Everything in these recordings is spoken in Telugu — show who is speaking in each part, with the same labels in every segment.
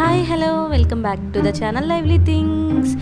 Speaker 1: Hi hello welcome back to the channel lively things.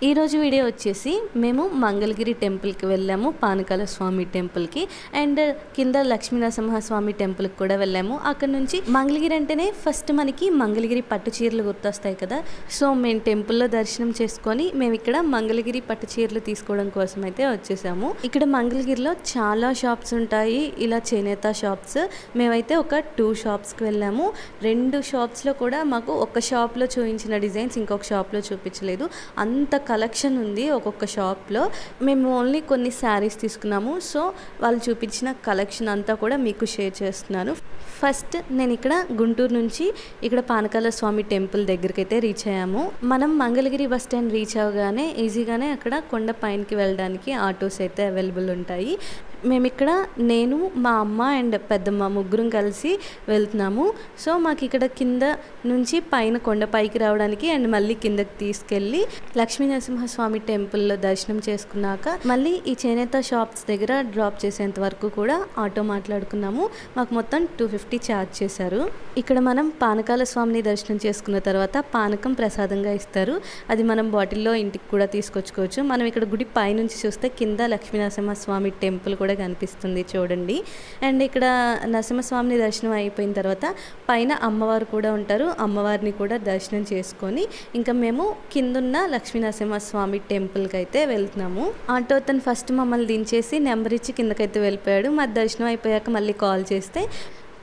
Speaker 1: ఈరోజు వీడియో వచ్చేసి మేము మంగళగిరి టెంపుల్కి వెళ్ళాము, పానకాల స్వామి టెంపుల్కి, అండ్ కింద లక్ష్మీనరసింహస్వామి టెంపుల్కి కూడా వెళ్ళాము. అక్కడ నుంచి మంగళగిరి అంటేనే ఫస్ట్ మనకి మంగళగిరి పట్టు చీరలు గుర్తొస్తాయి కదా. సో మేము టెంపుల్లో దర్శనం చేసుకొని మేము ఇక్కడ మంగళగిరి పట్టు చీరలు తీసుకోవడం కోసం అయితే వచ్చేసాము. ఇక్కడ మంగళగిరిలో చాలా షాప్స్ ఉంటాయి, ఇలా చేనేత షాప్స్. మేమైతే ఒక 2 షాప్స్కి వెళ్ళాము. 2 షాప్స్లో కూడా మాకు ఒక షాప్లో చూపించిన డిజైన్స్ ఇంకొక షాప్లో చూపించలేదు. అంత కలెక్షన్ ఉంది ఒక్కొక్క షాప్లో. మేము ఓన్లీ కొన్ని శారీస్ తీసుకున్నాము. సో వాళ్ళు చూపించిన కలెక్షన్ అంతా కూడా మీకు షేర్ చేస్తున్నాను. ఫస్ట్ నేను ఇక్కడ గుంటూరు నుంచి ఇక్కడ పానకాల స్వామి టెంపుల్ దగ్గరికి అయితే రీచ్ అయ్యాము. మనం మంగళగిరి బస్ స్టాండ్ రీచ్ అవగానే ఈజీగానే అక్కడ కొండ పైనకి వెళ్ళడానికి ఆటోస్ అయితే అవైలబుల్ ఉంటాయి. మేము ఇక్కడ నేను, మా అమ్మ అండ్ పెద్దమ్మ ముగ్గురం కలిసి వెళ్తున్నాము. సో మాకు ఇక్కడ కింద నుంచి పైన కొండ పైకి రావడానికి అండ్ మళ్ళీ కిందకి తీసుకెళ్ళి లక్ష్మీనరసింహస్వామి టెంపుల్లో దర్శనం చేసుకున్నాక మళ్ళీ ఈ చేనేత షాప్స్ దగ్గర డ్రాప్ చేసేంత వరకు కూడా ఆటో మాట్లాడుకున్నాము. మాకు మొత్తం 250 ఛార్జ్ చేశారు. ఇక్కడ మనం పానకాల స్వామిని దర్శనం చేసుకున్న తర్వాత పానకం ప్రసాదంగా ఇస్తారు. అది మనం బాటిల్లో ఇంటికి కూడా తీసుకొచ్చుకోవచ్చు. మనం ఇక్కడ గుడి పైనుంచి చూస్తే కింద లక్ష్మీనరసింహస్వామి టెంపుల్ కూడా కనిపిస్తుంది చూడండి. అండ్ ఇక్కడ నరసింహస్వామిని దర్శనం అయిపోయిన తర్వాత పైన అమ్మవారు కూడా ఉంటారు. అమ్మవారిని కూడా దర్శనం చేసుకొని ఇంకా మేము కిందున్న లక్ష్మీనరసింహస్వామి టెంపుల్కి అయితే వెళ్తున్నాము. ఆటో అతను ఫస్ట్ మమ్మల్ని దించేసి నెంబర్ ఇచ్చి కిందకైతే వెళ్ళిపోయాడు. మా దర్శనం అయిపోయాక మళ్ళీ కాల్ చేస్తే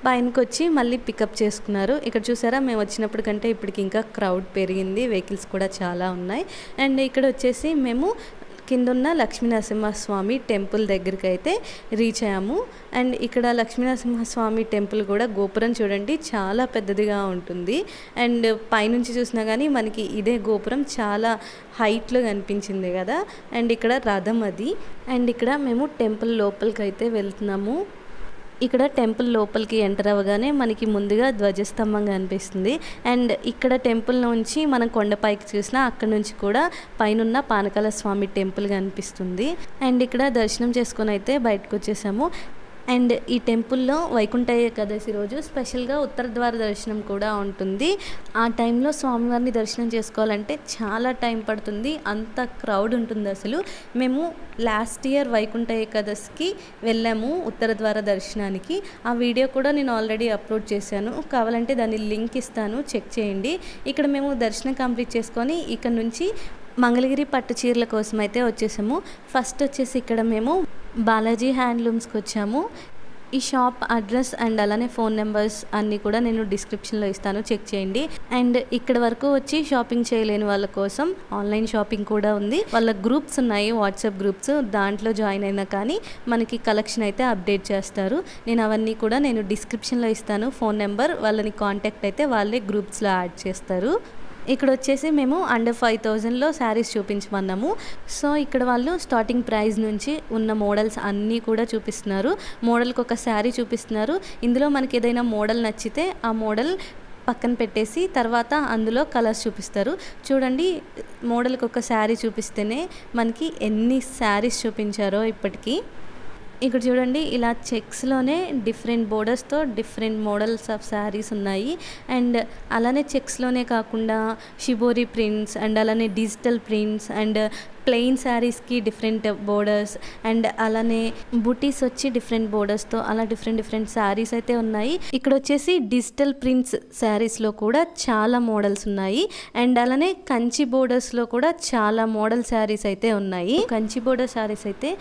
Speaker 1: పైనకి వచ్చి మళ్ళీ పికప్ చేసుకున్నారు. ఇక్కడ చూసారా, మేము వచ్చినప్పుడు కంటే ఇప్పటికి ఇంకా క్రౌడ్ పెరిగింది, వెహికల్స్ కూడా చాలా ఉన్నాయి. అండ్ ఇక్కడ వచ్చేసి మేము కిందున్న లక్ష్మీనరసింహస్వామి టెంపుల్ దగ్గరికి అయితే రీచ్ అయ్యాము. అండ్ ఇక్కడ లక్ష్మీనరసింహస్వామి టెంపుల్ కూడా గోపురం చూడండి చాలా పెద్దదిగా ఉంటుంది. అండ్ పైనుంచి చూసినా కానీ మనకి ఇదే గోపురం చాలా హైట్లో కనిపించింది కదా. అండ్ ఇక్కడ రథం అది. అండ్ ఇక్కడ మేము టెంపుల్ లోపలికి అయితే వెళ్తున్నాము. ఇక్కడ టెంపుల్ లోపలికి ఎంటర్ అవ్వగానే మనకి ముందుగా ధ్వజస్తంభం కనిపిస్తుంది. అండ్ ఇక్కడ టెంపుల్ నుంచి మనం కొండపైకి చూసినా అక్కడ నుంచి కూడా పైనున్న పానకాల స్వామి టెంపుల్ కనిపిస్తుంది. అండ్ ఇక్కడ దర్శనం చేసుకొని అయితే బయటకు వచ్చేసాము. అండ్ ఈ టెంపుల్లో వైకుంఠ ఏకాదశి రోజు స్పెషల్గా ఉత్తర ద్వార దర్శనం కూడా ఉంటుంది. ఆ టైంలో స్వామివారిని దర్శనం చేసుకోవాలంటే చాలా టైం పడుతుంది, అంత క్రౌడ్ ఉంటుంది అసలు. మేము లాస్ట్ ఇయర్ వైకుంఠ ఏకాదశికి వెళ్ళాము ఉత్తర ద్వార దర్శనానికి. ఆ వీడియో కూడా నేను ఆల్రెడీ అప్లోడ్ చేశాను, కావాలంటే దాని లింక్ ఇస్తాను, చెక్ చేయండి. ఇక్కడ మేము దర్శనం కంప్లీట్ చేసుకొని ఇక్కడ నుంచి మంగళగిరి పట్టు చీరల కోసం అయితే వచ్చేసాము. ఫస్ట్ వచ్చేసి ఇక్కడ మేము బాలాజీ హ్యాండ్లూమ్స్కి వచ్చాము. ఈ షాప్ అడ్రస్ అండ్ అలానే ఫోన్ నెంబర్స్ అన్నీ కూడా నేను డిస్క్రిప్షన్లో ఇస్తాను, చెక్ చేయండి. అండ్ ఇక్కడ వరకు వచ్చి షాపింగ్ చేయలేని వాళ్ళ కోసం ఆన్లైన్ షాపింగ్ కూడా ఉంది. వాళ్ళ గ్రూప్స్ ఉన్నాయి, వాట్సాప్ గ్రూప్స్, దాంట్లో జాయిన్ అయినా కానీ మనకి కలెక్షన్ అయితే అప్డేట్ చేస్తారు. నేను అవన్నీ కూడా నేను డిస్క్రిప్షన్లో ఇస్తాను ఫోన్ నెంబర్, వాళ్ళని కాంటాక్ట్ అయితే వాళ్ళే గ్రూప్స్లో యాడ్ చేస్తారు. ఇక్కడ వచ్చేసి మేము అండర్ 5,000లో శారీస్ చూపించమన్నాము. సో ఇక్కడ వాళ్ళు స్టార్టింగ్ ప్రైస్ నుంచి ఉన్న మోడల్స్ అన్నీ కూడా చూపిస్తున్నారు. మోడల్కి ఒక శారీ చూపిస్తున్నారు. ఇందులో మనకి ఏదైనా మోడల్ నచ్చితే ఆ మోడల్ పక్కన పెట్టేసి తర్వాత అందులో కలర్స్ చూపిస్తారు. చూడండి, మోడల్కి ఒక శారీ చూపిస్తేనే మనకి ఎన్ని శారీస్ చూపించారో ఇప్పటికీ. ఇక్కడ చూడండి, ఇలా చెక్స్లోనే డిఫరెంట్ బోర్డర్స్తో డిఫరెంట్ మోడల్స్ ఆఫ్ శారీస్ ఉన్నాయి. అండ్ అలానే చెక్స్లోనే కాకుండా షిబోరి ప్రింట్స్ అండ్ అలానే డిజిటల్ ప్రింట్స్ అండ్ ప్లెయిన్ శారీస్కి డిఫరెంట్ బోర్డర్స్ అండ్ అలానే బుటీస్ వచ్చి డిఫరెంట్ బోర్డర్స్తో అలా డిఫరెంట్ శారీస్ అయితే ఉన్నాయి. ఇక్కడ వచ్చేసి డిజిటల్ ప్రింట్స్ శారీస్లో కూడా చాలా మోడల్స్ ఉన్నాయి. అండ్ అలానే కంచి బోర్డర్స్లో కూడా చాలా మోడల్ శారీస్ అయితే ఉన్నాయి. కంచి బోర్డర్ శారీస్ అయితే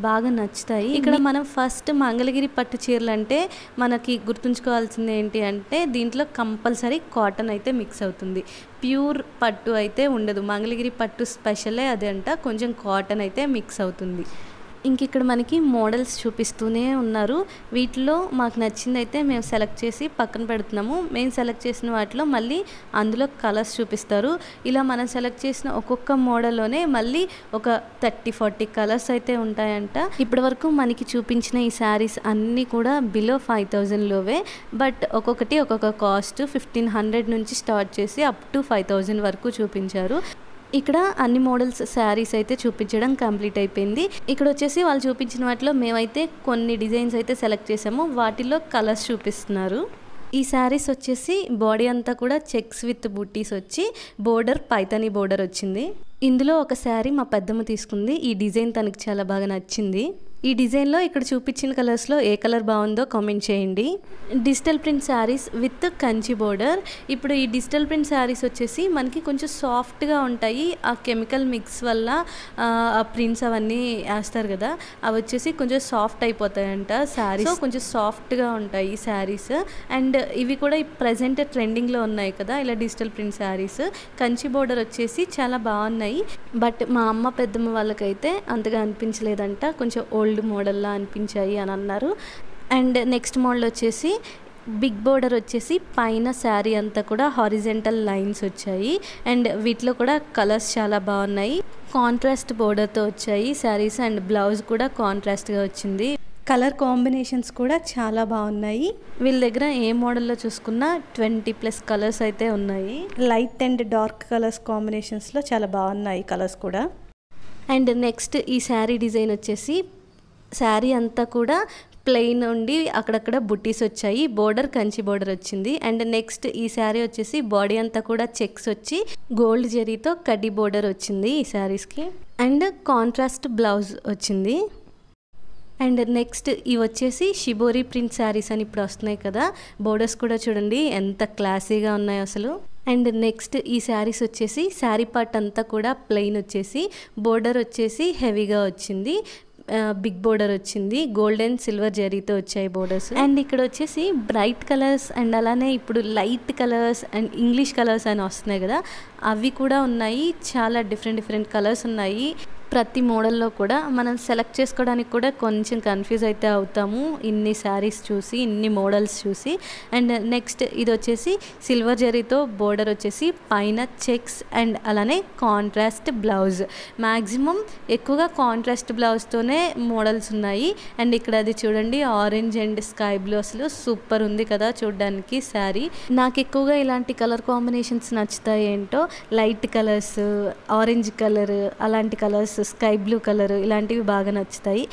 Speaker 1: బాగా నచ్చుతాయి. ఇక్కడ మనం ఫస్ట్ మంగళగిరి పట్టు చీరలు అంటే మనకి గుర్తుంచుకోవాల్సింది ఏంటి అంటే దీంట్లో కంపల్సరీ కాటన్ అయితే మిక్స్ అవుతుంది, ప్యూర్ పట్టు అయితే ఉండదు. మంగళగిరి పట్టు స్పెషలే అదే అంట, కొంచెం కాటన్ అయితే మిక్స్ అవుతుంది. ఇంక ఇక్కడ మనకి మోడల్స్ చూపిస్తూనే ఉన్నారు. వీటిలో మాకు నచ్చింది అయితే మేము సెలెక్ట్ చేసి పక్కన పెడుతున్నాము. మేము సెలెక్ట్ చేసిన వాటిలో మళ్ళీ అందులో కలర్స్ చూపిస్తారు. ఇలా మనం సెలెక్ట్ చేసిన ఒక్కొక్క మోడల్లోనే మళ్ళీ ఒక 30-40 కలర్స్ అయితే ఉంటాయంట. ఇప్పటి వరకు మనకి చూపించిన ఈ శారీస్ అన్నీ కూడా బిలో 5,000లోవే. బట్ ఒక్కొక్కటి ఒక్కొక్క కాస్ట్ 1,500 నుంచి స్టార్ట్ చేసి అప్ టు 5,000 వరకు చూపించారు. ఇక్కడ అన్ని మోడల్స్ శారీస్ అయితే చూపించడం కంప్లీట్ అయిపోయింది. ఇక్కడ వచ్చేసి వాళ్ళు చూపించిన వాటిలో మేమైతే కొన్ని డిజైన్స్ అయితే సెలెక్ట్ చేసాము, వాటిలో కలర్స్ చూపిస్తున్నారు. ఈ శారీస్ వచ్చేసి బాడీ అంతా కూడా చెక్స్ విత్ బుట్టీస్ వచ్చి బోర్డర్ పైతానీ బోర్డర్ వచ్చింది. ఇందులో ఒక శారీ మా పెద్దమ్మ తీసుకుంది. ఈ డిజైన్ తనకి చాలా బాగా నచ్చింది. ఈ డిజైన్లో ఇక్కడ చూపించిన కలర్స్లో ఏ కలర్ బాగుందో కామెంట్ చేయండి. Digital print saris with Kanchi border. ఇప్పుడు ఈ డిజిటల్ ప్రింట్ శారీస్ వచ్చేసి మనకి కొంచెం సాఫ్ట్గా ఉంటాయి. ఆ కెమికల్ మిక్స్ వల్ల ఆ ప్రింట్స్ అవన్నీ వేస్తారు కదా, అవి వచ్చేసి కొంచెం సాఫ్ట్ అయిపోతాయంట శారీస్. కొంచెం సాఫ్ట్గా ఉంటాయి ఈ శారీస్. అండ్ ఇవి కూడా ప్రజెంట్ ట్రెండింగ్లో ఉన్నాయి కదా ఇలా digital print saris. Kanchi border వచ్చేసి చాలా బాగున్నాయి. బట్ మా అమ్మ పెద్దమ్మ వాళ్ళకైతే అంతగా అనిపించలేదంట, కొంచెం ఓల్డ్ మోడల్లా అనిపించాయి అని అన్నారు. అండ్ నెక్స్ట్ మోడల్ వచ్చేసి బిగ్ బోర్డర్ వచ్చేసి పైన శారీ అంతా కూడా హారిజెంటల్ లైన్స్ వచ్చాయి. అండ్ వీటిలో కూడా కలర్స్ చాలా బాగున్నాయి. కాంట్రాస్ట్ బోర్డర్తో వచ్చాయి శారీస్. అండ్ బ్లౌజ్ కూడా కాంట్రాస్ట్గా వచ్చింది. కలర్ కాంబినేషన్స్ కూడా చాలా బాగున్నాయి. వీళ్ళ దగ్గర ఏ మోడల్లో చూసుకున్నా 20+ కలర్స్ అయితే ఉన్నాయి. లైట్ అండ్ డార్క్ కలర్స్ కాంబినేషన్స్లో చాలా బాగున్నాయి కలర్స్ కూడా. అండ్ నెక్స్ట్ ఈ శారీ డిజైన్ వచ్చేసి శారీ అంతా కూడా ప్లెయిన్ ఉండి అక్కడక్కడ బుట్టీస్ వచ్చాయి. బోర్డర్ కంచి బోర్డర్ వచ్చింది. అండ్ నెక్స్ట్ ఈ శారీ వచ్చేసి బాడీ అంతా కూడా చెక్స్ వచ్చి గోల్డ్ జరీతో కడ్డీ బోర్డర్ వచ్చింది ఈ శారీస్కి. అండ్ కాంట్రాస్ట్ బ్లౌజ్ వచ్చింది. అండ్ నెక్స్ట్ ఇవి వచ్చేసి షిబోరి ప్రింట్ శారీస్ అని ఇప్పుడు వస్తున్నాయి కదా, బోర్డర్స్ కూడా చూడండి ఎంత క్లాసీగా ఉన్నాయి అసలు. అండ్ నెక్స్ట్ ఈ శారీస్ వచ్చేసి శారీ పార్ట్ అంతా కూడా ప్లెయిన్ వచ్చేసి బోర్డర్ వచ్చేసి హెవీగా వచ్చింది. బిగ్ బోర్డర్ వచ్చింది. గోల్డ్ అండ్ సిల్వర్ జరీతో వచ్చాయి బోర్డర్స్. అండ్ ఇక్కడ వచ్చేసి బ్రైట్ కలర్స్ అండ్ అలానే ఇప్పుడు light colours and English colours అని వస్తున్నాయి కదా, అవి కూడా ఉన్నాయి. చాలా డిఫరెంట్ కలర్స్ ఉన్నాయి. ప్రతి మోడల్లో కూడా మనం సెలెక్ట్ చేసుకోవడానికి కూడా కొంచెం కన్ఫ్యూజ్ అయితే అవుతాము ఇన్ని శారీస్ చూసి, ఇన్ని మోడల్స్ చూసి. అండ్ నెక్స్ట్ ఇది వచ్చేసి సిల్వర్ జరీతో బోర్డర్ వచ్చేసి పైన చెక్స్ అండ్ అలానే కాంట్రాస్ట్ బ్లౌజ్. మ్యాక్సిమం ఎక్కువగా కాంట్రాస్ట్ బ్లౌజ్తోనే మోడల్స్ ఉన్నాయి. అండ్ ఇక్కడ అది చూడండి ఆరెంజ్ అండ్ స్కై బ్లూ, అసలు సూపర్ ఉంది కదా చూడడానికి శారీ. నాకు ఎక్కువగా ఇలాంటి కలర్ కాంబినేషన్స్ నచ్చుతాయి ఏంటో, లైట్ కలర్స్, ఆరెంజ్ కలర్, అలాంటి కలర్స్, స్కై బ్లూ కలర్, ఇలాంటివి బాగా నచ్చుతాయి.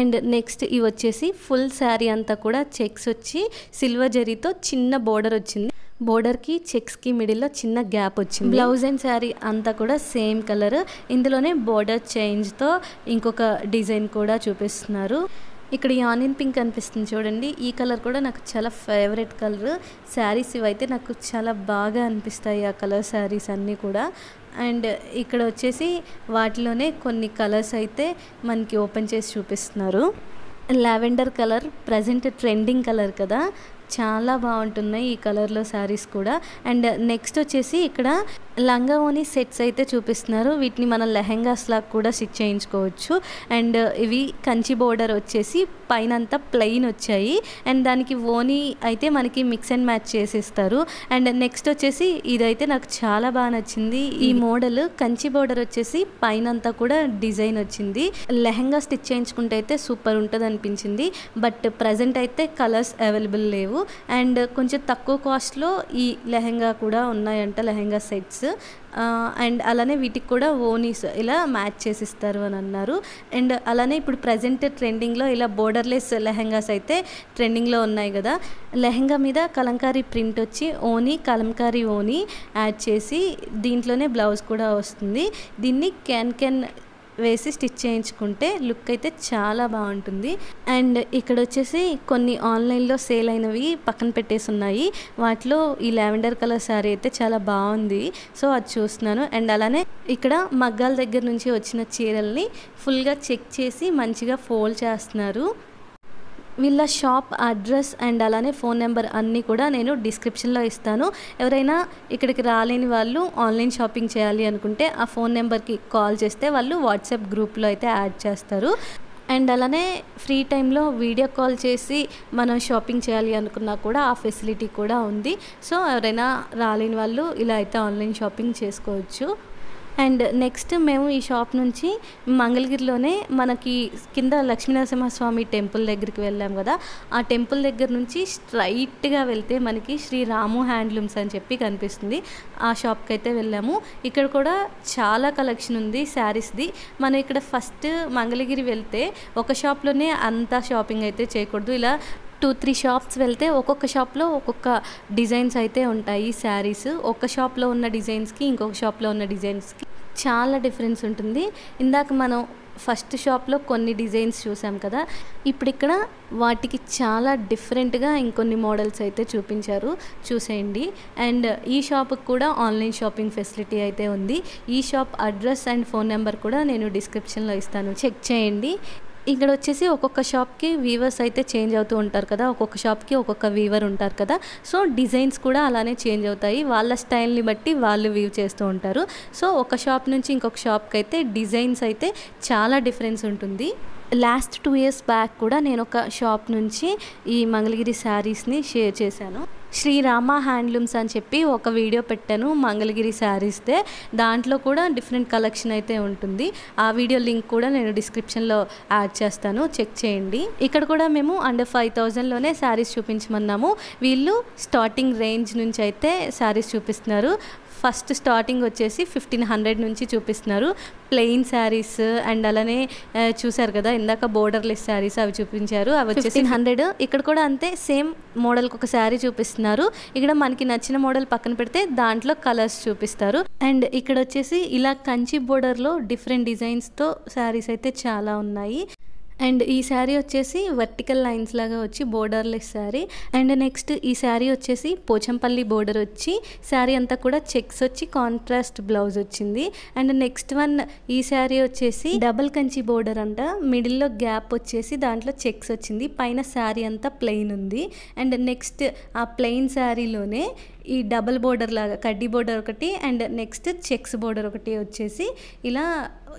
Speaker 1: అండ్ నెక్స్ట్ ఇవి వచ్చేసి ఫుల్ శారీ అంతా కూడా చెక్స్ వచ్చి సిల్వర్ జరీతో చిన్న బోర్డర్ వచ్చింది. బోర్డర్కి చెక్స్కి మిడిల్లో చిన్న గ్యాప్ వచ్చింది. బ్లౌజ్ అండ్ శారీ అంతా కూడా సేమ్ కలర్. ఇందులోనే బోర్డర్ చేంజ్తో ఇంకొక డిజైన్ కూడా చూపిస్తున్నారు. ఇక్కడ ఈ ఆనియన్ పింక్ అనిపిస్తుంది చూడండి, ఈ కలర్ కూడా నాకు చాలా ఫేవరెట్ కలర్. శారీస్ ఇవైతే నాకు చాలా బాగా అనిపిస్తాయి ఆ కలర్ శారీస్ అన్నీ కూడా. అండ్ ఇక్కడ వచ్చేసి వాటిలోనే కొన్ని కలర్స్ అయితే మనకి ఓపెన్ చేసి చూపిస్తున్నారు. Lavender colour present trending colour కదా, చాలా బాగుంటున్నాయి ఈ కలర్లో శారీస్ కూడా. అండ్ నెక్స్ట్ వచ్చేసి ఇక్కడ లంగా ఓని సెట్స్ అయితే చూపిస్తున్నారు. వీటిని మనం లెహెంగాస్ లాగా కూడా స్టిచ్ చేయించుకోవచ్చు. అండ్ ఇవి కంచి బోర్డర్ వచ్చేసి పైన అంతా ప్లెయిన్ వచ్చాయి. అండ్ దానికి ఓని అయితే మనకి మిక్స్ అండ్ మ్యాచ్ చేసేస్తారు. అండ్ నెక్స్ట్ వచ్చేసి ఇదైతే నాకు చాలా బాగా నచ్చింది. ఈ మోడల్ కంచి బోర్డర్ వచ్చేసి పైన అంతా కూడా డిజైన్ వచ్చింది. లెహెంగా స్టిచ్ చేయించుకుంటే అయితే సూపర్ ఉంటుంది అనిపించింది. బట్ ప్రజెంట్ అయితే కలర్స్ అవైలబుల్ లేవు. అండ్ కొంచెం తక్కువ కాస్ట్లో ఈ లెహెంగా కూడా ఉన్నాయంట, లెహెంగా సెట్స్. అండ్ అలానే వీటికి కూడా ఓనీస్ ఇలా మ్యాచ్ చేసిస్తారు అని అన్నారు. అండ్ అలానే ఇప్పుడు ప్రజెంట్ ట్రెండింగ్లో ఇలా బోర్డర్లెస్ లెహెంగాస్ అయితే ట్రెండింగ్లో ఉన్నాయి కదా, లెహెంగా మీద కలంకారీ ప్రింట్ వచ్చి ఓనీ కలంకారీ ఓనీ యాడ్ చేసి దీంట్లోనే బ్లౌజ్ కూడా వస్తుంది. దీన్ని క్యాన్ వేసి స్టిచ్ చేయించుకుంటే లుక్ అయితే చాలా బాగుంటుంది. అండ్ ఇక్కడ వచ్చేసి కొన్ని ఆన్లైన్లో సేల్ అయినవి పక్కన పెట్టేసి ఉన్నాయి. వాటిలో ఈ లావెండర్ కలర్ శారీ అయితే చాలా బాగుంది, సో అది చూస్తున్నాను. అండ్ అలానే ఇక్కడ మగ్గాల దగ్గర నుంచి వచ్చిన చీరల్ని ఫుల్గా చెక్ చేసి మంచిగా ఫోల్డ్ చేస్తున్నారు. వీళ్ళ షాప్ అడ్రస్ అండ్ అలానే ఫోన్ నెంబర్ అన్నీ కూడా నేను డిస్క్రిప్షన్లో ఇస్తాను. ఎవరైనా ఇక్కడికి రాలేని వాళ్ళు ఆన్లైన్ షాపింగ్ చేయాలి అనుకుంటే ఆ ఫోన్ నెంబర్కి కాల్ చేస్తే వాళ్ళు వాట్సాప్ గ్రూప్లో అయితే యాడ్ చేస్తారు. అండ్ అలానే ఫ్రీ టైంలో వీడియో కాల్ చేసి మనం షాపింగ్ చేయాలి అనుకున్నా కూడా ఆ ఫెసిలిటీ కూడా ఉంది. సో ఎవరైనా రాలేని వాళ్ళు ఇలా అయితే ఆన్లైన్ షాపింగ్ చేసుకోవచ్చు. అండ్ నెక్స్ట్ మేము ఈ షాప్ నుంచి మంగళగిరిలోనే మనకి కింద లక్ష్మీనరసింహస్వామి టెంపుల్ దగ్గరికి వెళ్ళాం కదా, ఆ టెంపుల్ దగ్గర నుంచి స్ట్రైట్గా వెళ్తే మనకి శ్రీ రాము హ్యాండ్లూమ్స్ అని చెప్పి కనిపిస్తుంది. ఆ షాప్కి అయితే వెళ్ళాము. ఇక్కడ కూడా చాలా కలెక్షన్ ఉంది శారీస్ది. మనం ఇక్కడ ఫస్ట్ మంగళగిరి వెళ్తే ఒక షాప్లోనే అంతా షాపింగ్ అయితే చేయకూడదు. ఇలా 2-3 షాప్స్ వెళ్తే ఒక్కొక్క షాప్లో ఒక్కొక్క డిజైన్స్ అయితే ఉంటాయి శారీస్. ఒక షాప్లో ఉన్న డిజైన్స్కి ఇంకొక షాప్లో ఉన్న డిజైన్స్కి చాలా డిఫరెన్స్ ఉంటుంది. ఇందాక మనం ఫస్ట్ షాప్లో కొన్ని డిజైన్స్ చూసాం కదా, ఇప్పుడు ఇక్కడ వాటికి చాలా డిఫరెంట్గా ఇంకొన్ని మోడల్స్ అయితే చూపించారు, చూసేయండి. అండ్ ఈ షాప్కి కూడా ఆన్లైన్ షాపింగ్ ఫెసిలిటీ అయితే ఉంది. ఈ shop address and phone number కూడా నేను డిస్క్రిప్షన్లో ఇస్తాను, చెక్ చేయండి. ఇక్కడ వచ్చేసి ఒక్కొక్క షాప్కి వీవర్స్ అయితే చేంజ్ అవుతూ ఉంటారు కదా, ఒక్కొక్క షాప్కి ఒక్కొక్క వీవర్ ఉంటారు కదా, సో డిజైన్స్ కూడా అలానే చేంజ్ అవుతాయి. వాళ్ళ స్టైల్ని బట్టి వాళ్ళు వీవ్ చేస్తూ ఉంటారు. సో ఒక షాప్ నుంచి ఇంకొక షాప్కి అయితే డిజైన్స్ అయితే చాలా డిఫరెన్స్ ఉంటుంది. లాస్ట్ 2 years బ్యాక్ కూడా నేను ఒక షాప్ నుంచి ఈ మంగళగిరి శారీస్ని షేర్ చేశాను. శ్రీరామ హ్యాండ్లూమ్స్ అని చెప్పి ఒక వీడియో పెట్టాను మంగళగిరి శారీస్దే. దాంట్లో కూడా డిఫరెంట్ కలెక్షన్ అయితే ఉంటుంది. ఆ వీడియో లింక్ కూడా నేను డిస్క్రిప్షన్లో యాడ్ చేస్తాను, చెక్ చేయండి. ఇక్కడ కూడా మేము అండర్ 5,000లోనే శారీస్ చూపించమన్నాము. వీళ్ళు స్టార్టింగ్ రేంజ్ నుంచి అయితే శారీస్ చూపిస్తున్నారు. ఫస్ట్ స్టార్టింగ్ వచ్చేసి 1,500 నుంచి చూపిస్తున్నారు. ప్లెయిన్ శారీస్ అండ్ అలానే చూసారు కదా ఇందాక బోర్డర్లెస్ శారీస్ అవి చూపించారు, అవి వచ్చేసి 1,500. ఇక్కడ కూడా అంతే, సేమ్ మోడల్కి ఒక శారీ చూపిస్తున్నారు. ఇక్కడ మనకి నచ్చిన మోడల్ పక్కన పెడితే దాంట్లో కలర్స్ చూపిస్తారు. అండ్ ఇక్కడ వచ్చేసి ఇలా కంచి బోర్డర్లో డిఫరెంట్ డిజైన్స్తో శారీస్ అయితే చాలా ఉన్నాయి. అండ్ ఈ శారీ వచ్చేసి వర్టికల్ లైన్స్ లాగా వచ్చి బోర్డర్లెస్ శారీ. అండ్ నెక్స్ట్ ఈ శారీ వచ్చేసి పోచంపల్లి బోర్డర్ వచ్చి శారీ అంతా కూడా చెక్స్ వచ్చి కాంట్రాస్ట్ బ్లౌజ్ వచ్చింది. అండ్ నెక్స్ట్ వన్ ఈ శారీ వచ్చేసి డబుల్ కంచి బోర్డర్ అంట, మిడిల్లో గ్యాప్ వచ్చేసి దాంట్లో చెక్స్ వచ్చింది, పైన శారీ అంతా ప్లెయిన్ ఉంది. అండ్ నెక్స్ట్ ఆ ప్లెయిన్ శారీలోనే ఈ డబల్ బోర్డర్ లాగా కడ్డీ బోర్డర్ ఒకటి అండ్ నెక్స్ట్ చెక్స్ బోర్డర్ ఒకటి వచ్చేసి ఇలా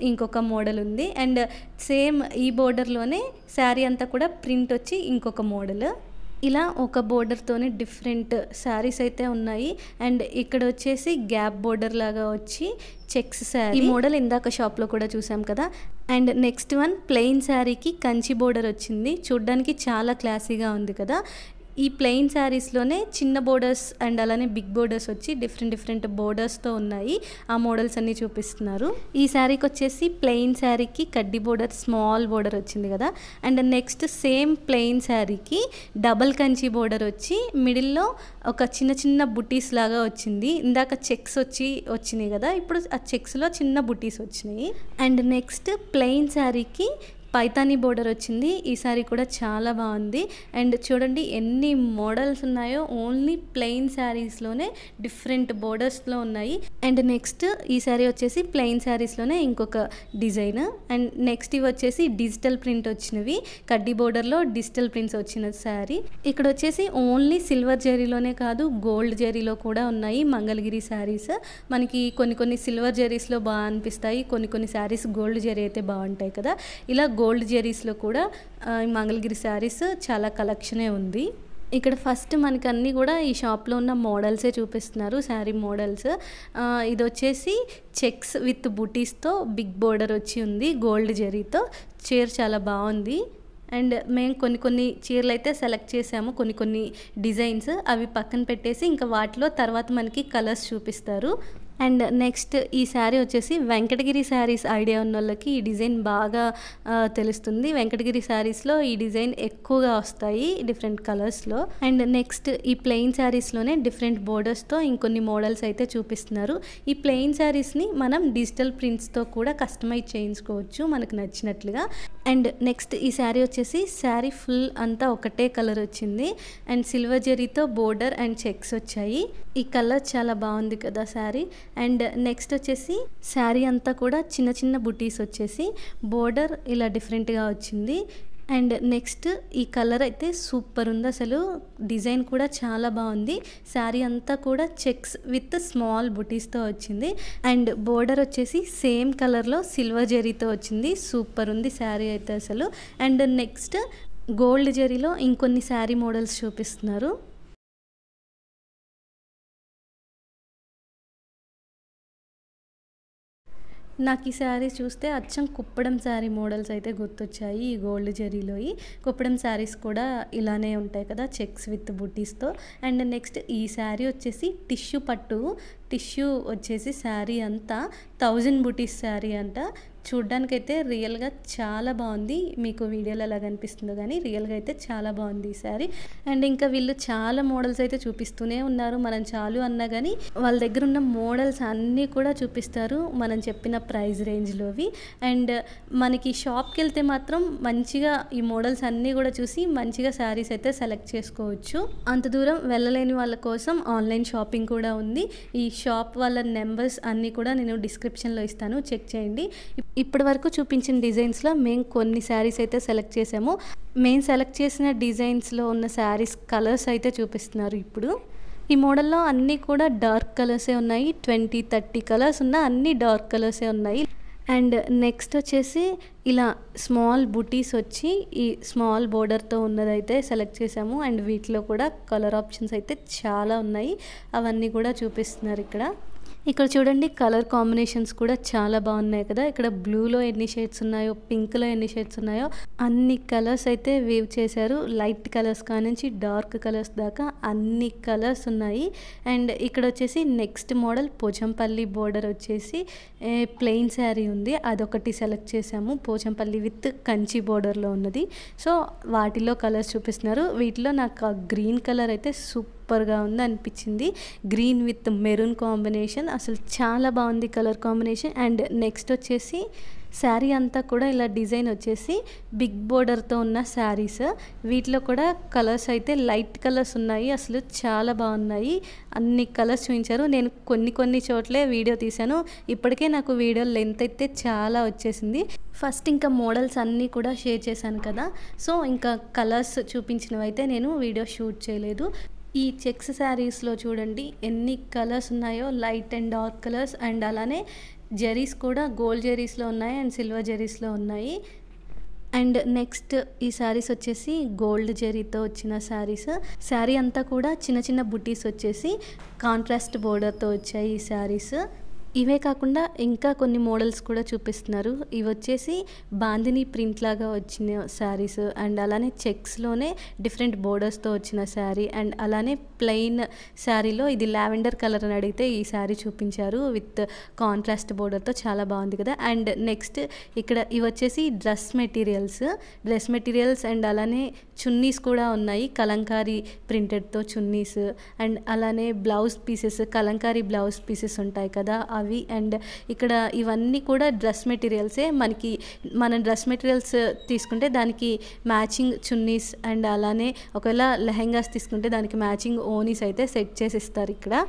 Speaker 1: ఇంకొక మోడల్ ఉంది. అండ్ సేమ్ ఈ బోర్డర్లోనే శారీ అంతా కూడా ప్రింట్ వచ్చి ఇంకొక మోడల్. ఇలా ఒక బోర్డర్తోనే డిఫరెంట్ శారీస్ అయితే ఉన్నాయి. అండ్ ఇక్కడ వచ్చేసి గ్యాప్ బోర్డర్ లాగా వచ్చి చెక్స్ శారీ, ఈ మోడల్ ఇందాక షాప్లో కూడా చూసాం కదా. అండ్ నెక్స్ట్ వన్ ప్లెయిన్ శారీకి కంచి బోర్డర్ వచ్చింది, చూడ్డానికి చాలా క్లాసీగా ఉంది కదా. ఈ ప్లెయిన్ శారీస్లోనే చిన్న బోర్డర్స్ అండ్ అలానే బిగ్ బోర్డర్స్ వచ్చి డిఫరెంట్ బోర్డర్స్తో ఉన్నాయి. ఆ మోడల్స్ అన్నీ చూపిస్తున్నారు. ఈ శారీకి వచ్చేసి ప్లెయిన్ శారీకి కడ్డీ బోర్డర్ స్మాల్ బోర్డర్ వచ్చింది కదా. అండ్ నెక్స్ట్ సేమ్ ప్లెయిన్ శారీకి డబల్ కంచి బోర్డర్ వచ్చి మిడిల్లో ఒక చిన్న బుటీస్ లాగా వచ్చింది. ఇందాక చెక్స్ వచ్చినాయి కదా, ఇప్పుడు ఆ చెక్స్లో చిన్న బుటీస్ వచ్చినాయి. అండ్ నెక్స్ట్ ప్లెయిన్ శారీకి పైతానీ బోర్డర్ వచ్చింది. ఈ సారీ కూడా చాలా బాగుంది. అండ్ చూడండి ఎన్ని మోడల్స్ ఉన్నాయో, ఓన్లీ ప్లెయిన్ శారీస్లోనే డిఫరెంట్ బోర్డర్స్లో ఉన్నాయి. అండ్ నెక్స్ట్ ఈ శారీ వచ్చేసి ప్లెయిన్ శారీస్లోనే ఇంకొక డిజైన్. అండ్ నెక్స్ట్ ఇవి వచ్చేసి డిజిటల్ ప్రింట్ వచ్చినవి, కడ్డీ బోర్డర్లో డిజిటల్ ప్రింట్స్ వచ్చిన శారీ. ఇక్కడ వచ్చేసి ఓన్లీ సిల్వర్ జరీలోనే కాదు గోల్డ్ జరీలో కూడా ఉన్నాయి మంగళగిరి శారీస్. మనకి కొన్ని సిల్వర్ జరీస్లో బాగా అనిపిస్తాయి, కొన్ని శారీస్ గోల్డ్ జరీ అయితే బాగుంటాయి కదా. ఇలా గోల్డ్ జరీస్లో కూడా మంగళగిరి శారీస్ చాలా కలెక్షనే ఉంది. ఇక్కడ ఫస్ట్ మనకి అన్నీ కూడా ఈ షాప్లో ఉన్న మోడల్సే చూపిస్తున్నారు, శారీ మోడల్స్. ఇది వచ్చేసి చెక్స్ విత్ బుటీస్తో బిగ్ బోర్డర్ వచ్చి ఉంది గోల్డ్ జరీతో. చీర చాలా బాగుంది. అండ్ మేము కొన్ని చీరలు అయితే సెలెక్ట్ చేసాము, కొన్ని డిజైన్స్ అవి పక్కన పెట్టేసి ఇంకా వాటిలో తర్వాత మనకి కలర్స్ చూపిస్తారు. అండ్ నెక్స్ట్ ఈ శారీ వచ్చేసి వెంకటగిరి శారీస్ ఐడియా ఉన్న వాళ్ళకి ఈ డిజైన్ బాగా తెలుస్తుంది. వెంకటగిరి శారీస్లో ఈ డిజైన్ ఎక్కువగా వస్తాయి డిఫరెంట్ కలర్స్లో. అండ్ నెక్స్ట్ ఈ ప్లెయిన్ శారీస్లోనే డిఫరెంట్ బోర్డర్స్తో ఇంకొన్ని మోడల్స్ అయితే చూపిస్తున్నారు. ఈ ప్లెయిన్ శారీస్ని మనం డిజిటల్ ప్రింట్స్తో కూడా కస్టమైజ్ చేయించుకోవచ్చు మనకు నచ్చినట్లుగా. అండ్ నెక్స్ట్ ఈ శారీ వచ్చేసి శారీ ఫుల్ అంతా ఒకటే కలర్ వచ్చింది అండ్ సిల్వర్ జరీతో బోర్డర్ అండ్ చెక్స్ వచ్చాయి. ఈ కలర్ చాలా బాగుంది కదా శారీ. అండ్ నెక్స్ట్ వచ్చేసి శారీ అంతా కూడా చిన్న బుటీస్ వచ్చేసి బోర్డర్ ఇలా డిఫరెంట్గా వచ్చింది. అండ్ నెక్స్ట్ ఈ కలర్ అయితే సూపర్ ఉంది అసలు, డిజైన్ కూడా చాలా బాగుంది. శారీ అంతా కూడా చెక్స్ విత్ స్మాల్ బుటీస్తో వచ్చింది. అండ్ బోర్డర్ వచ్చేసి సేమ్ కలర్లో సిల్వర్ జరీతో వచ్చింది. సూపర్ ఉంది శారీ అయితే అసలు. అండ్ నెక్స్ట్ గోల్డ్ జరీలో ఇంకొన్ని శారీ మోడల్స్ చూపిస్తున్నారు. నాకు ఈ శారీ చూస్తే అచ్చం కుప్పడం శారీ మోడల్స్ అయితే గుర్తొచ్చాయి. ఈ గోల్డ్ జరీలోయి కుప్పడం శారీస్ కూడా ఇలానే ఉంటాయి కదా, చెక్స్ విత్ బుటీస్తో. అండ్ నెక్స్ట్ ఈ శారీ వచ్చేసి టిష్యూ పట్టు టిష్యూ వచ్చేసి శారీ అంతా 1000 బూటీస్ శారీ అంట. చూడ్డానికైతే రియల్గా చాలా బాగుంది. మీకు వీడియోలో ఎలా కనిపిస్తుందో కానీ రియల్గా అయితే చాలా బాగుంది ఈ శారీ. అండ్ ఇంకా వీళ్ళు చాలా మోడల్స్ అయితే చూపిస్తూనే ఉన్నారు. మనం చాలు అన్నా కానీ వాళ్ళ దగ్గర ఉన్న మోడల్స్ అన్నీ కూడా చూపిస్తారు మనం చెప్పిన ప్రైస్ రేంజ్లోవి. అండ్ మనకి షాప్కి వెళ్తే మాత్రం మంచిగా ఈ మోడల్స్ అన్నీ కూడా చూసి మంచిగా శారీస్ అయితే సెలెక్ట్ చేసుకోవచ్చు. అంత దూరం వెళ్ళలేని వాళ్ళ కోసం ఆన్లైన్ షాపింగ్ కూడా ఉంది. ఈ షాప్ వాళ్ళ నెంబర్స్ అన్నీ కూడా నేను డిస్క్రిప్షన్లో ఇస్తాను, చెక్ చేయండి. ఇప్పటి వరకు చూపించిన డిజైన్స్లో మేము కొన్ని శారీస్ అయితే సెలెక్ట్ చేసాము. మేము సెలెక్ట్ చేసిన డిజైన్స్లో ఉన్న శారీస్ కలర్స్ అయితే చూపిస్తున్నారు ఇప్పుడు. ఈ మోడల్లో అన్నీ కూడా డార్క్ కలర్సే ఉన్నాయి. 20-30 కలర్స్ ఉన్న అన్నీ డార్క్ కలర్సే ఉన్నాయి. అండ్ నెక్స్ట్ వచ్చేసి ఇలా స్మాల్ బుటీస్ వచ్చి ఈ స్మాల్ బోర్డర్తో ఉన్నదైతే సెలెక్ట్ చేసాము. అండ్ వీటిలో కూడా కలర్ ఆప్షన్స్ అయితే చాలా ఉన్నాయి, అవన్నీ కూడా చూపిస్తున్నారు ఇక్కడ. ఇక్కడ చూడండి కలర్ కాంబినేషన్స్ కూడా చాలా బాగున్నాయి కదా. ఇక్కడ బ్లూలో ఎన్ని షేడ్స్ ఉన్నాయో, పింక్లో ఎన్ని షేడ్స్ ఉన్నాయో అన్ని కలర్స్ అయితే వేవ్ చేశారు. లైట్ కలర్స్ కానించి డార్క్ కలర్స్ దాకా అన్ని కలర్స్ ఉన్నాయి. అండ్ ఇక్కడ వచ్చేసి నెక్స్ట్ మోడల్ పోచంపల్లి బోర్డర్ వచ్చేసి ప్లెయిన్ శారీ ఉంది, అదొకటి సెలెక్ట్ చేసాము. పోచంపల్లి విత్ కంచి బోర్డర్లో ఉన్నది. సో వాటిలో కలర్స్ చూపిస్తున్నారు. వీటిలో నాకు గ్రీన్ కలర్ అయితే సూపర్గా ఉంది అనిపించింది. గ్రీన్ విత్ మెరూన్ కాంబినేషన్ అసలు చాలా బాగుంది కలర్ కాంబినేషన్. అండ్ నెక్స్ట్ వచ్చేసి శారీ అంతా కూడా ఇలా డిజైన్ వచ్చేసి బిగ్ బోర్డర్తో ఉన్న శారీస్. వీటిలో కూడా కలర్స్ అయితే లైట్ కలర్స్ ఉన్నాయి, అసలు చాలా బాగున్నాయి. అన్ని కలర్స్ చూపించారు. నేను కొన్ని చోట్లే వీడియో తీశాను. ఇప్పటికే నాకు వీడియో లెంత్ అయితే చాలా వచ్చేసింది. ఫస్ట్ ఇంకా మోడల్స్ అన్నీ కూడా షేర్ చేశాను కదా, సో ఇంకా కలర్స్ చూపించినవి అయితే నేను వీడియో షూట్ చేయలేదు. ఈ చెక్స్ శారీస్లో చూడండి ఎన్ని కలర్స్ ఉన్నాయో, light and dark colours. And అలానే జెరీస్ కూడా గోల్డ్ జెరీస్లో ఉన్నాయి అండ్ సిల్వర్ జెరీస్లో ఉన్నాయి. అండ్ నెక్స్ట్ ఈ శారీస్ వచ్చేసి గోల్డ్ జెరీతో వచ్చిన శారీస్. శారీ అంతా కూడా చిన్న చిన్న బుటీస్ వచ్చేసి కాంట్రాస్ట్ బోర్డర్తో వచ్చాయి ఈ శారీస్. ఇవే కాకుండా ఇంకా కొన్ని మోడల్స్ కూడా చూపిస్తున్నారు. ఇవి వచ్చేసి బాందిని ప్రింట్ లాగా వచ్చిన శారీస్. అండ్ అలానే చెక్స్లోనే డిఫరెంట్ బోర్డర్స్తో వచ్చిన శారీ. అండ్ అలానే ప్లెయిన్ శారీలో ఇది లావెండర్ కలర్ అని అడిగితే ఈ శారీ చూపించారు విత్ కాంట్రాస్ట్ బోర్డర్తో, చాలా బాగుంది కదా. అండ్ నెక్స్ట్ ఇక్కడ ఇవి వచ్చేసి డ్రెస్ మెటీరియల్స్ అండ్ అలానే చున్నీస్ కూడా ఉన్నాయి, కలంకారీ ప్రింటెడ్తో చున్నీస్. అండ్ అలానే blouse pieces, Kalamkari blouse pieces ఉంటాయి కదా అవి. అండ్ ఇక్కడ ఇవన్నీ కూడా డ్రెస్ మెటీరియల్సే. మనం డ్రెస్ మెటీరియల్స్ తీసుకుంటే దానికి మ్యాచింగ్ చున్నీస్ అండ్ అలానే ఒకవేళ లెహెంగాస్ తీసుకుంటే దానికి మ్యాచింగ్ ఓనీస్ అయితే సెట్ చేసి ఇస్తారు ఇక్కడ.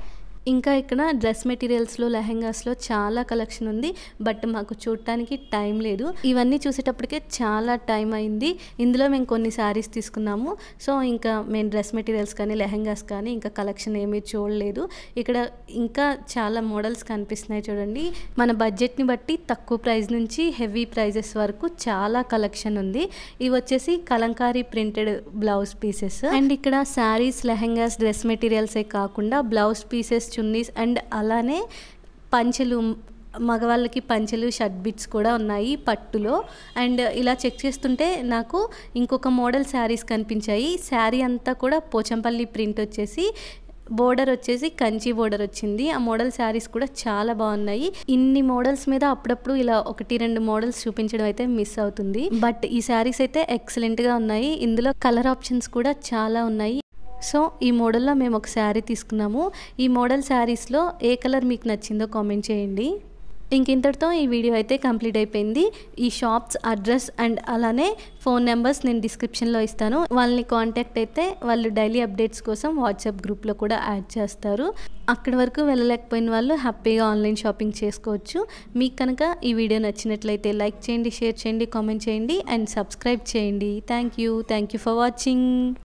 Speaker 1: ఇంకా ఇక్కడ డ్రెస్ మెటీరియల్స్లో లెహెంగాస్లో చాలా కలెక్షన్ ఉంది, బట్ మాకు చూడటానికి టైం లేదు. ఇవన్నీ చూసేటప్పటికే చాలా టైం అయింది. ఇందులో మేము కొన్ని శారీస్ తీసుకున్నాము. సో ఇంకా మేము డ్రెస్ మెటీరియల్స్ కానీ లెహెంగాస్ కానీ ఇంకా కలెక్షన్ ఏమీ చూడలేదు. ఇక్కడ ఇంకా చాలా మోడల్స్ కనిపిస్తున్నాయి చూడండి. మన బడ్జెట్ని బట్టి తక్కువ ప్రైస్ నుంచి హెవీ ప్రైజెస్ వరకు చాలా కలెక్షన్ ఉంది. ఇవి వచ్చేసి Kalamkari printed blouse pieces. And ఇక్కడ శారీస్, లెహెంగాస్, డ్రెస్ మెటీరియల్సే కాకుండా బ్లౌజ్ పీసెస్, చున్నీస్ అండ్ అలానే పంచెలు, మగవాళ్ళకి పంచెలు, షర్ట్ బిట్స్ కూడా ఉన్నాయి పట్టులో. అండ్ ఇలా చెక్ చేస్తుంటే నాకు ఇంకొక మోడల్ శారీస్ కనిపించాయి. శారీ అంతా కూడా పోచంపల్లి ప్రింట్ వచ్చేసి బోర్డర్ వచ్చేసి కంచి బోర్డర్ వచ్చింది. ఆ మోడల్ శారీస్ కూడా చాలా బాగున్నాయి. ఇన్ని మోడల్స్ మీద అప్పుడప్పుడు ఇలా 1-2 మోడల్స్ చూపించడం అయితే మిస్ అవుతుంది. బట్ ఈ శారీస్ అయితే ఎక్సలెంట్గా ఉన్నాయి. ఇందులో కలర్ ఆప్షన్స్ కూడా చాలా ఉన్నాయి. సో ఈ మోడల్లో మేము ఒక శారీ తీసుకున్నాము. ఈ మోడల్ శారీస్లో ఏ కలర్ మీకు నచ్చిందో కామెంట్ చేయండి. ఇంతటితో ఈ వీడియో అయితే కంప్లీట్ అయిపోయింది. ఈ షాప్స్ అడ్రస్ అండ్ అలానే ఫోన్ నెంబర్స్ నేను డిస్క్రిప్షన్లో ఇస్తాను. వాళ్ళని కాంటాక్ట్ అయితే వాళ్ళు డైలీ అప్డేట్స్ కోసం వాట్సాప్ గ్రూప్లో కూడా యాడ్ చేస్తారు. అక్కడి వరకు వెళ్ళలేకపోయిన వాళ్ళు హ్యాపీగా ఆన్లైన్ షాపింగ్ చేసుకోవచ్చు. మీకు కనుక ఈ వీడియో నచ్చినట్లయితే లైక్ చేయండి, షేర్ చేయండి, కామెంట్ చేయండి అండ్ సబ్స్క్రైబ్ చేయండి. Thank you for watching.